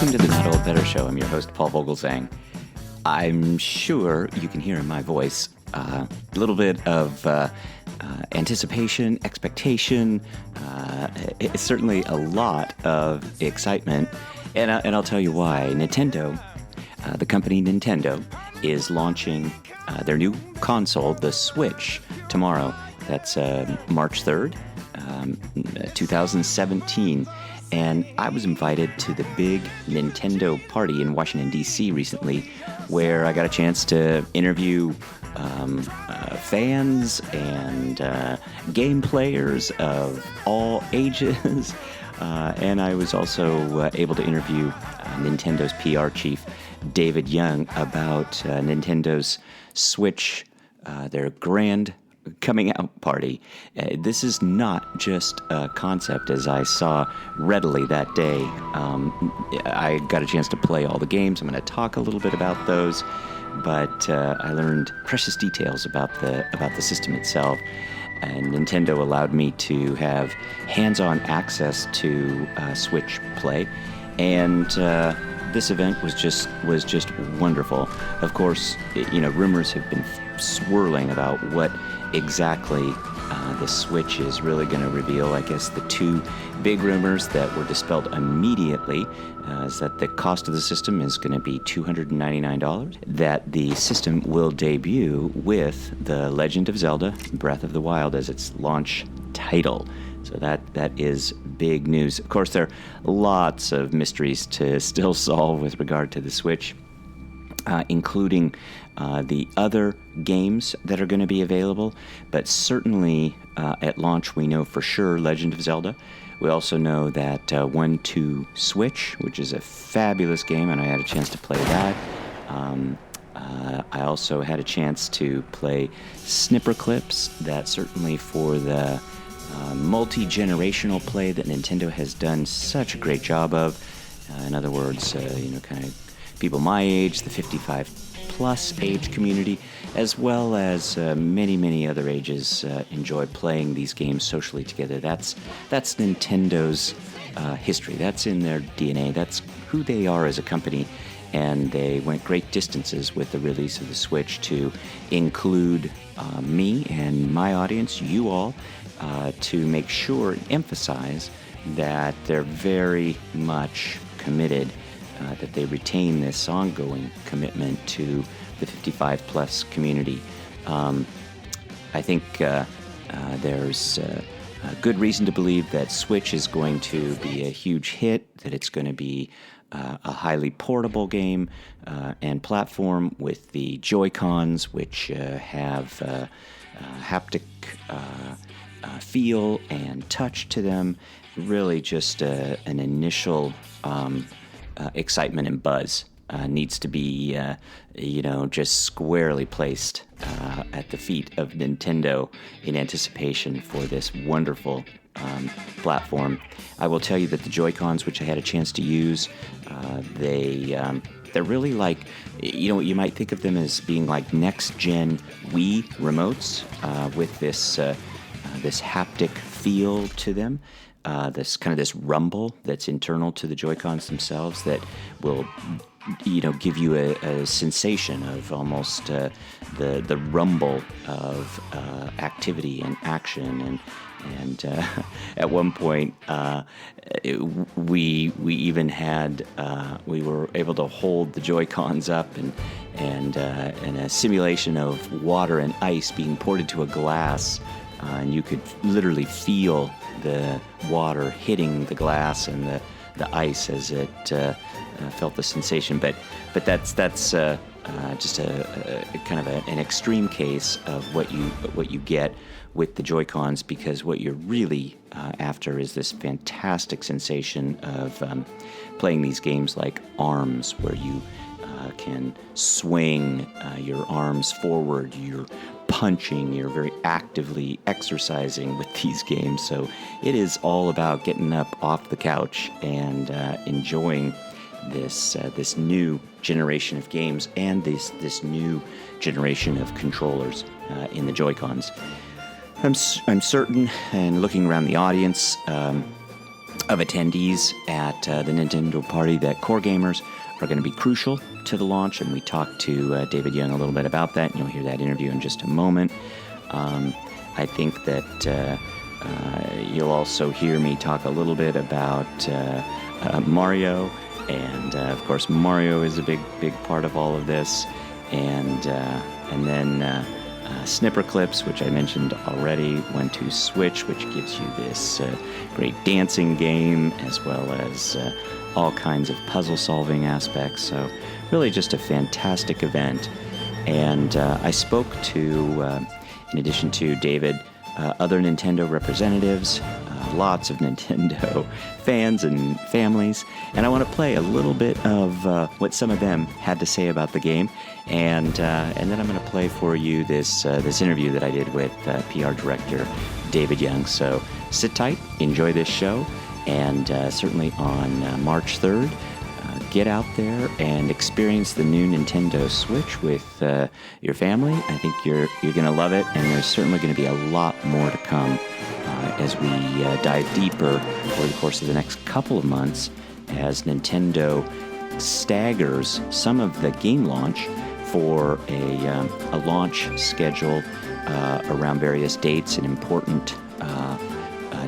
Welcome to the Not Old Better Show. I'm your host, Paul Vogelsang. I'm sure you can hear in my voice a little bit of anticipation, expectation, it's certainly a lot of excitement, and I'll tell you why. Nintendo, the company Nintendo, is launching their new console, the Switch, tomorrow. That's March 3rd, 2017. And I was invited to the big Nintendo party in Washington, D.C. recently, where I got a chance to interview fans and game players of all ages. And I was also able to interview Nintendo's PR chief, David Young, about Nintendo's Switch, their grand coming out party. This is not just a concept, as I saw readily that day. I got a chance to play all the games. I'm going to talk a little bit about those, but I learned precious details about the system itself. And Nintendo allowed me to have hands-on access to Switch Play, and this event was just wonderful. Of course, rumors have been swirling about what exactly the Switch is really going to reveal. I guess the two big rumors that were dispelled immediately is that the cost of the system is going to be $299, that the system will debut with the Legend of Zelda, Breath of the Wild, as its launch title. So that is big news. Of course, there are lots of mysteries to still solve with regard to the Switch, including the other games that are going to be available. But certainly at launch, we know for sure Legend of Zelda. We also know that 1-2 Switch, which is a fabulous game, and I had a chance to play that. I also had a chance to play Snipper Clips, that certainly for the multi-generational play that Nintendo has done such a great job of. In other words, kind of people my age, the 55-plus age community, as well as many other ages enjoy playing these games socially together. That's Nintendo's history. That's in their DNA. That's who they are as a company. And they went great distances with the release of the Switch to include me and my audience, you all, to make sure and emphasize that they're very much committed, that they retain this ongoing commitment to the 55-plus community. I think there's good reason to believe that Switch is going to be a huge hit, that it's going to be a highly portable game and platform with the Joy-Cons, which have haptic feel and touch to them. Really just an initial excitement and buzz needs to be, just squarely placed at the feet of Nintendo in anticipation for this wonderful platform. I will tell you that the Joy-Cons, which I had a chance to use, they're really like, you might think of them as being like next-gen Wii remotes with this haptic feel to them. This rumble that's internal to the Joy-Cons themselves that will, give you a sensation of almost the rumble of activity and action. And at one point, we even had we were able to hold the Joy-Cons up and a simulation of water and ice being poured into a glass. And you could literally feel the water hitting the glass and the ice as it felt the sensation. But that's just a kind of an extreme case of what you get with the Joy-Cons, because what you're really after is this fantastic sensation of playing these games like ARMS, where you can swing your arms forward, you're punching, you're very actively exercising with these games. So it is all about getting up off the couch and enjoying this new generation of games and this new generation of controllers in the Joy-Cons. I'm certain, and looking around the audience, of attendees at the Nintendo party that core gamers are going to be crucial to the launch, and we talked to David Young a little bit about that, and you'll hear that interview in just a moment. I think that you'll also hear me talk a little bit about Mario, and of course Mario is a big part of all of this, and then Snipper Clips, which I mentioned already, went to Switch, which gives you this great dancing game as well as all kinds of puzzle-solving aspects. So really just a fantastic event. And I spoke to, in addition to David, other Nintendo representatives, lots of Nintendo fans and families, and I want to play a little bit of what some of them had to say about the game, and then I'm going to play for you this interview that I did with PR director David Young. So sit tight, enjoy this show, and certainly on March 3rd, get out there and experience the new Nintendo Switch with your family. I think you're going to love it, and there's certainly going to be a lot more to come as we dive deeper over the course of the next couple of months as Nintendo staggers some of the game launch for a launch schedule around various dates and important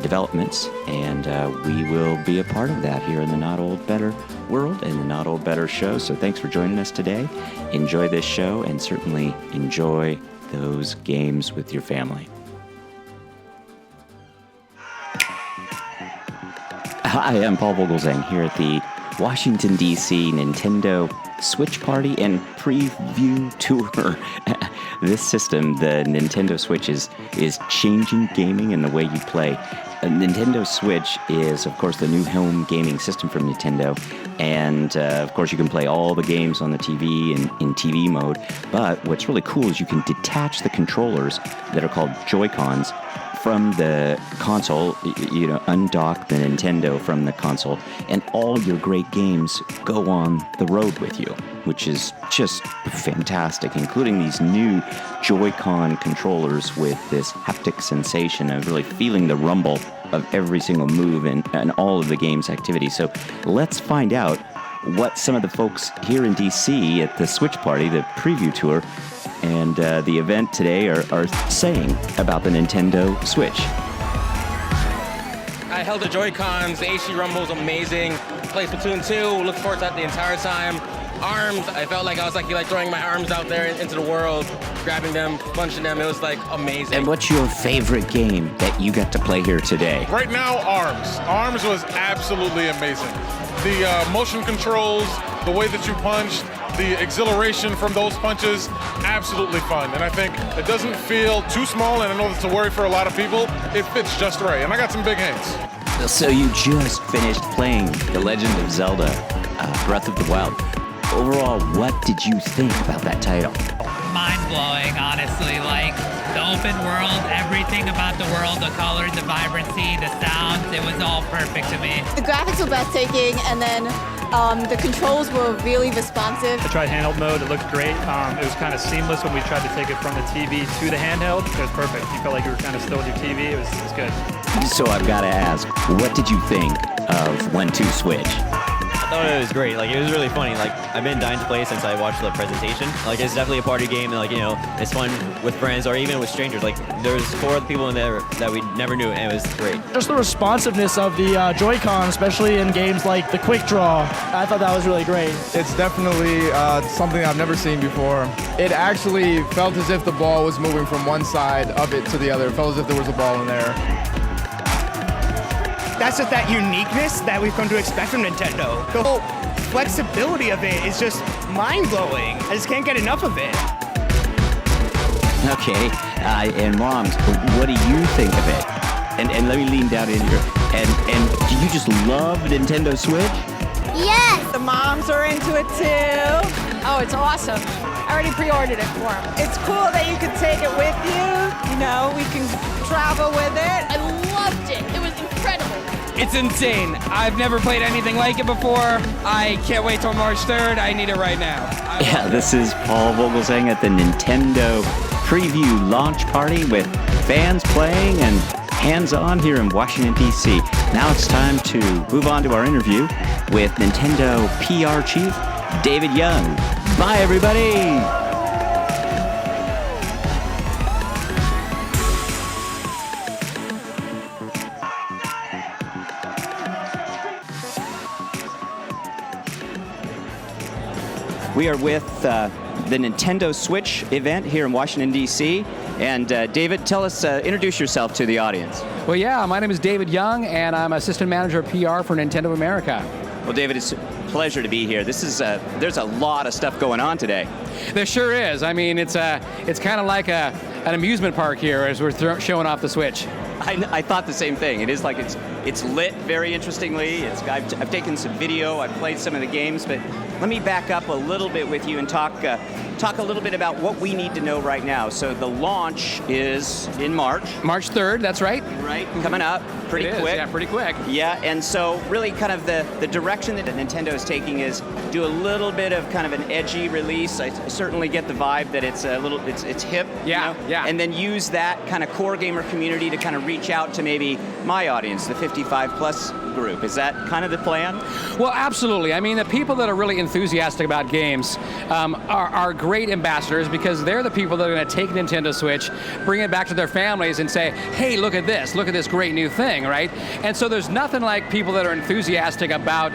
developments, and we will be a part of that here in the Not Old Better world and the Not Old Better show. So thanks for joining us today. Enjoy this show, and certainly enjoy those games with your family. Hi, I'm Paul Vogelzang here at the Washington, D.C. Nintendo Switch Party and Preview Tour. This system, the Nintendo Switch, is changing gaming and the way you play. A Nintendo Switch is, of course, the new home gaming system from Nintendo. And, of course, you can play all the games on the TV in TV mode. But what's really cool is you can detach the controllers that are called Joy-Cons from the console, undock the Nintendo from the console, and all your great games go on the road with you, which is just fantastic, including these new Joy-Con controllers with this haptic sensation of really feeling the rumble of every single move and all of the game's activity. So let's find out what some of the folks here in DC at the Switch Party, the preview tour, and the event today are saying about the Nintendo Switch. I held the Joy-Cons, the HD Rumble was amazing. Played Splatoon 2, looked forward to that the entire time. Arms, I felt like I was like throwing my arms out there into the world, grabbing them, punching them. It was like amazing. And what's your favorite game that you got to play here today? Right now, Arms. Arms was absolutely amazing. The motion controls, the way that you punched, the exhilaration from those punches, absolutely fun. And I think it doesn't feel too small, and I know that's a worry for a lot of people. It fits just right, and I got some big hands. So you just finished playing The Legend of Zelda, Breath of the Wild. Overall, what did you think about that title? Mind-blowing, honestly. Like, the open world, everything about the world, the colors, the vibrancy, the sounds, it was all perfect to me. The graphics were breathtaking, and then the controls were really responsive. I tried handheld mode, it looked great. It was kind of seamless when we tried to take it from the TV to the handheld. It was perfect. You felt like you were kind of still with your TV. It was good. So I've got to ask, what did you think of When to Switch? I thought it was great. Like, it was really funny. Like, I've been dying to play since I watched the presentation. Like, it's definitely a party game. Like, it's fun with friends or even with strangers. Like, there's 4 other people in there that we never knew, and it was great. Just the responsiveness of the Joy-Con, especially in games like the Quick Draw, I thought that was really great. It's definitely something I've never seen before. It actually felt as if the ball was moving from one side of it to the other. It felt as if there was a ball in there. That's just that uniqueness that we've come to expect from Nintendo. The whole flexibility of it is just mind-blowing. I just can't get enough of it. Okay, and Moms, what do you think of it? And let me lean down in here. And do you just love Nintendo Switch? Yes! The moms are into it too. Oh, it's awesome. I already pre-ordered it for them. It's cool that you can take it with you. We can travel with it. I loved it. It was incredible. It's insane. I've never played anything like it before. I can't wait till March 3rd. I need it right now. This is Paul Vogelzang at the Nintendo Preview Launch Party with fans playing and hands-on here in Washington, D.C. Now it's time to move on to our interview with Nintendo PR Chief David Young. Bye, everybody! We are with the Nintendo Switch event here in Washington, D.C. And David, tell us, introduce yourself to the audience. Well, yeah, my name is David Young, and I'm Assistant Manager of PR for Nintendo America. Well, David, it's a pleasure to be here. This is there's a lot of stuff going on today. There sure is. I mean, it's kind of like an amusement park here as we're showing off the Switch. I thought the same thing. It is like it's lit very interestingly. I've taken some video. I've played some of the games, but let me back up a little bit with you and talk a little bit about what we need to know right now. So the launch is in March. March 3rd, that's right. Right, coming up pretty quick. Yeah, pretty quick. Yeah, and so really kind of the direction that Nintendo is taking is do a little bit of kind of an edgy release. I certainly get the vibe that it's it's hip. Yeah, you know? yeah. And then use that kind of core gamer community to kind of reach out to maybe my audience, the 55 plus group. Is that kind of the plan? Well, absolutely. I mean, the people that are really enthusiastic about games are great ambassadors because they're the people that are going to take Nintendo Switch, bring it back to their families and say, hey, look at this great new thing, right? And so there's nothing like people that are enthusiastic about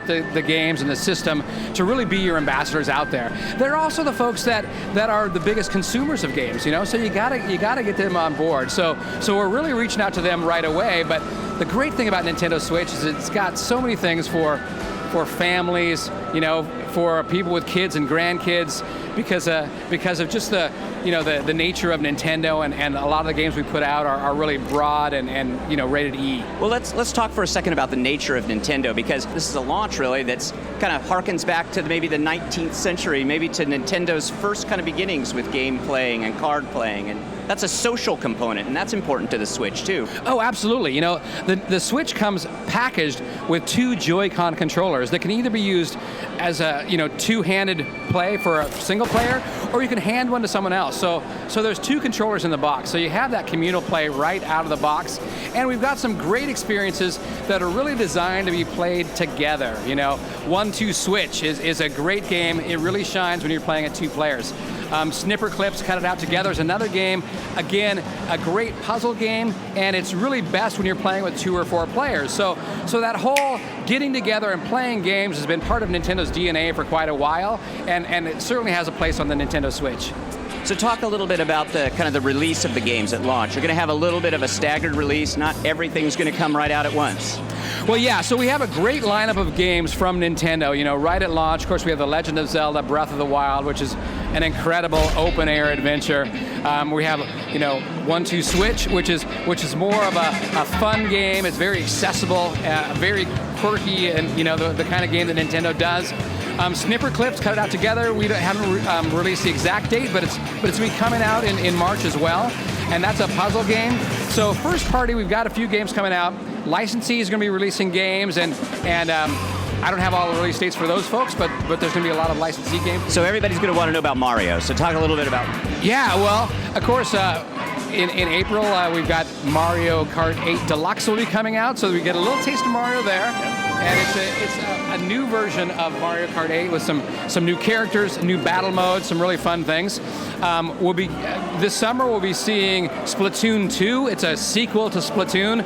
the games and the system to really be your ambassadors out there. They're also the folks that are the biggest consumers of games, you know, so you gotta get them on board. So we're really reaching out to them right away, but the great thing about Nintendo Switch is it's got so many things for families, you know, for people with kids and grandkids, because of just the nature of Nintendo and a lot of the games we put out are really broad and you know, rated E. Well, let's talk for a second about the nature of Nintendo, because this is a launch really that's kind of harkens back to maybe the 19th century, maybe to Nintendo's first kind of beginnings with game playing and card playing, and that's a social component, and that's important to the Switch too. Oh, absolutely. You know, the Switch comes packaged with two Joy-Con controllers that can either be used as a, you know, two-handed play for a single player, or you can hand one to someone else. So there's two controllers in the box. So you have that communal play right out of the box. And we've got some great experiences that are really designed to be played together. You know, 1-2 Switch is a great game. It really shines when you're playing at two players. Snipper Clips, Cut It Out Together is another game. Again, a great puzzle game, and it's really best when you're playing with 2 or 4 players. So that whole getting together and playing games has been part of Nintendo's DNA for quite a while, and it certainly has a place on the Nintendo Switch. So talk a little bit about the kind of the release of the games at launch. You're going to have a little bit of a staggered release. Not everything's going to come right out at once. Well, yeah, so we have a great lineup of games from Nintendo, you know, right at launch. Of course, we have the Legend of Zelda, Breath of the Wild, which is an incredible open-air adventure. We have, you know, 1-2 Switch, which is more of a fun game. It's very accessible, very quirky, and, you know, the kind of game that Nintendo does. Snipper Clips, Cut It Out Together. We haven't released the exact date, but it's going to be coming out in March as well, and that's a puzzle game. So first party, we've got a few games coming out. Licensees are going to be releasing games, and I don't have all the release dates for those folks, but there's going to be a lot of licensee games. So everybody's going to want to know about Mario. So talk a little bit about. Yeah, well, of course, in April we've got Mario Kart 8 Deluxe will be coming out, so we get a little taste of Mario there. And it's a new version of Mario Kart 8 with some new characters, new battle modes, some really fun things. This summer we'll be seeing Splatoon 2. It's a sequel to Splatoon.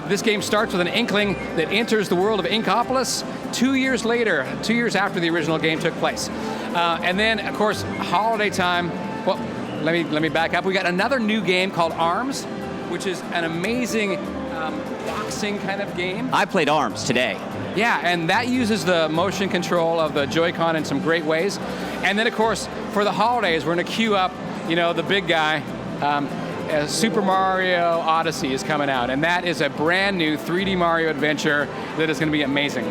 This game starts with an Inkling that enters the world of Inkopolis 2 years later, 2 years after the original game took place. And then, of course, holiday time. Well, let me back up. We got another new game called ARMS, which is an amazing boxing kind of game. I played ARMS today. Yeah, and that uses the motion control of the Joy-Con in some great ways. And then, of course, for the holidays, we're going to queue up, you know, the big guy. Super Mario Odyssey is coming out, and that is a brand new 3D Mario adventure that is going to be amazing.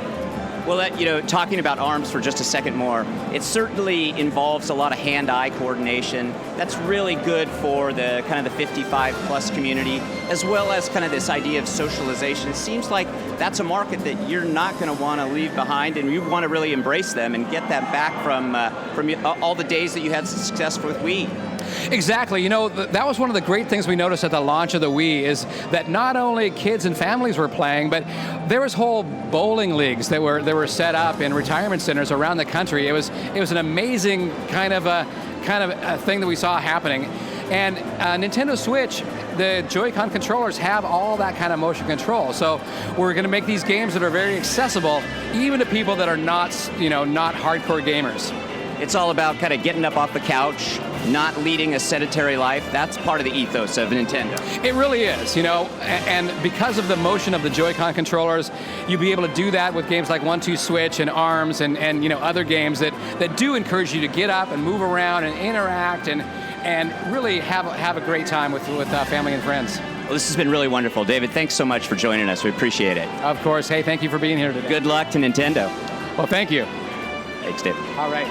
Well, you know, talking about ARMS for just a second more, it certainly involves a lot of hand-eye coordination. That's really good for the kind of the 55-plus community, as well as kind of this idea of socialization. It seems like that's a market that you're not going to want to leave behind, and you want to really embrace them and get that back from all the days that you had success with Wii. Exactly. You know, that was one of the great things we noticed at the launch of the Wii is that not only kids and families were playing, but there was whole bowling leagues that were set up in retirement centers around the country. It was an amazing kind of a thing that we saw happening. And Nintendo Switch, the Joy-Con controllers have all that kind of motion control. So we're going to make these games that are very accessible, even to people that are not hardcore gamers. It's all about kind of getting up off the couch, not leading a sedentary life. That's part of the ethos of Nintendo. It really is, you know, and because of the motion of the Joy-Con controllers, you'll be able to do that with games like 1-2 Switch and ARMS and you know, other games that do encourage you to get up and move around and interact and really have a great time with family and friends. Well, this has been really wonderful. David, thanks so much for joining us. We appreciate it. Of course. Hey, thank you for being here today. Good luck to Nintendo. Well, thank you. Thanks, David. All right.